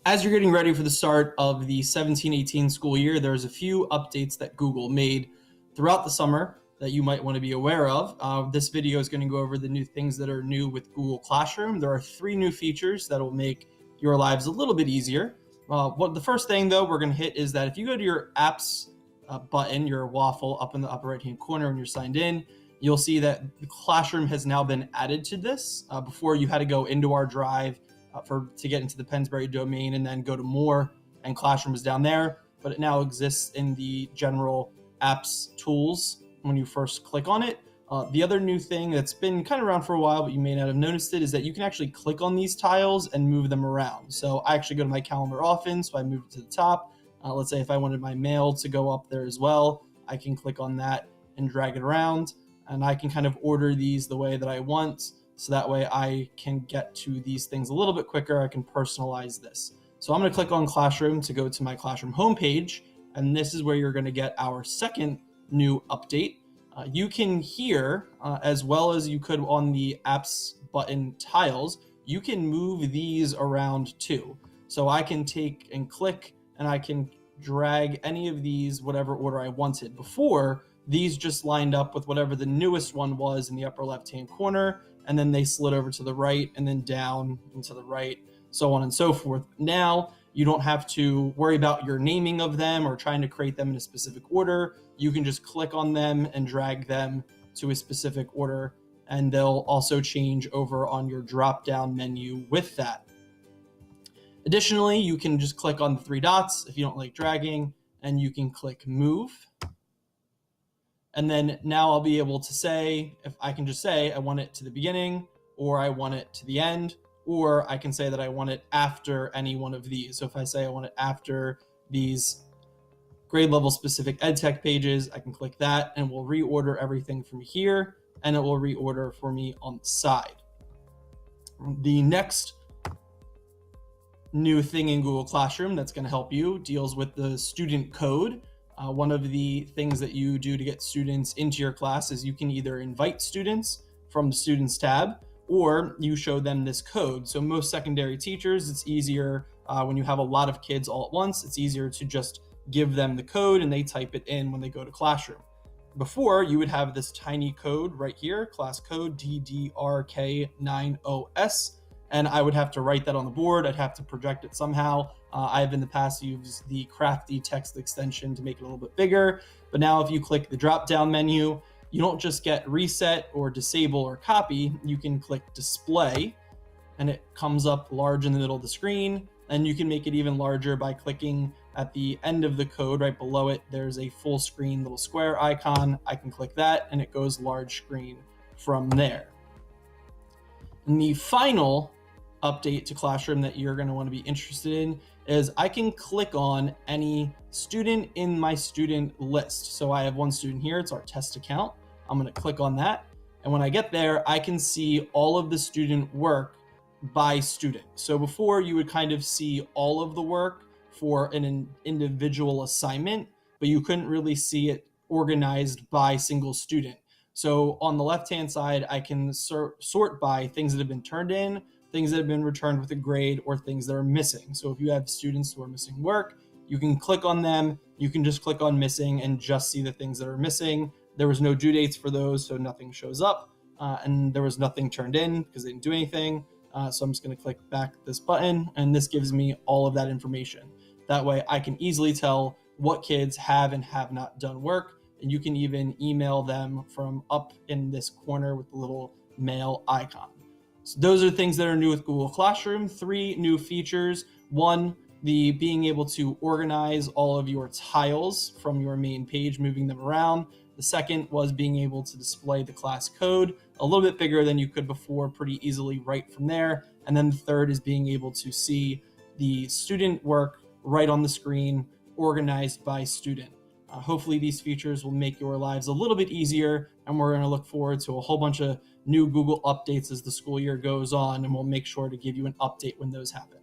As you're getting ready for the start of the 17-18 school year, there's a few updates that Google made throughout the summer that you might want to be aware of. This video is going to go over the new things that are new with Google Classroom. There are 3 new features that will make your lives a little bit easier. The first thing, though, we're going to hit is that if you go to your apps button, your waffle up in the upper right-hand corner when you're signed in, you'll see that the Classroom has now been added to this. Before, you had to go into our Drive to get into the Pensbury domain and then go to more, and Classroom is down there, but it now exists in the general apps tools when you first click on it. The other new thing that's been kind of around for a while, but you may not have noticed it, is that you can actually click on these tiles and move them around. So I actually go to my calendar often, so I move it to the top. Let's say if I wanted my mail to go up there as well, I can click on that and drag it around, and I can kind of order these the way that I want. So that way I can get to these things a little bit quicker. I can personalize this. So I'm going to click on Classroom to go to my Classroom homepage. And this is where you're going to get our second new update. You can here, as well as you could on the apps button tiles, you can move these around too. So I can take and click and I can drag any of these, whatever order I wanted. Before, these just lined up with whatever the newest one was in the upper left-hand corner, and then they slid over to the right and then down and to the right, so on and so forth. Now, you don't have to worry about your naming of them or trying to create them in a specific order. You can just click on them and drag them to a specific order, and they'll also change over on your drop-down menu with that. Additionally, you can just click on the 3 dots if you don't like dragging, and you can click Move. And then now I'll be able to say, if I can just say I want it to the beginning, or I want it to the end, or I can say that I want it after any one of these. So if I say I want it after these grade level specific EdTech pages, I can click that and we'll reorder everything from here, and it will reorder for me on the side. The next new thing in Google Classroom that's going to help you deals with the student code. One of the things that you do to get students into your class is you can either invite students from the Students tab, or you show them this code. So most secondary teachers, it's easier when you have a lot of kids all at once, it's easier to just give them the code and they type it in when they go to Classroom. Before, you would have this tiny code right here, class code DDRK90S, and I would have to write that on the board. I'd have to project it somehow. I've in the past used the Crafty text extension to make it a little bit bigger. But now if you click the drop-down menu, you don't just get reset or disable or copy. You can click display, and it comes up large in the middle of the screen. And you can make it even larger by clicking at the end of the code. Right below it, there's a full screen little square icon. I can click that, and it goes large screen from there. And the final update to Classroom that you're going to want to be interested in is I can click on any student in my student list. So I have one student here, it's our test account. I'm going to click on that, and when I get there, I can see all of the student work by student. So before, you would kind of see all of the work for an individual assignment, but you couldn't really see it organized by single student. So on the left-hand side, I can sort by things that have been turned in, things that have been returned with a grade, or things that are missing. So if you have students who are missing work, you can click on them. You can just click on missing and just see the things that are missing. There was no due dates for those, so nothing shows up. And there was nothing turned in because they didn't do anything. So I'm just going to click back this button, and this gives me all of that information. That way I can easily tell what kids have and have not done work. And you can even email them from up in this corner with the little mail icon. So those are things that are new with Google Classroom. 3 new features. 1, the being able to organize all of your tiles from your main page, moving them around. The second was being able to display the class code a little bit bigger than you could before, pretty easily right from there. And then the third is being able to see the student work right on the screen, organized by student. Hopefully these features will make your lives a little bit easier, and we're going to look forward to a whole bunch of new Google updates as the school year goes on, and we'll make sure to give you an update when those happen.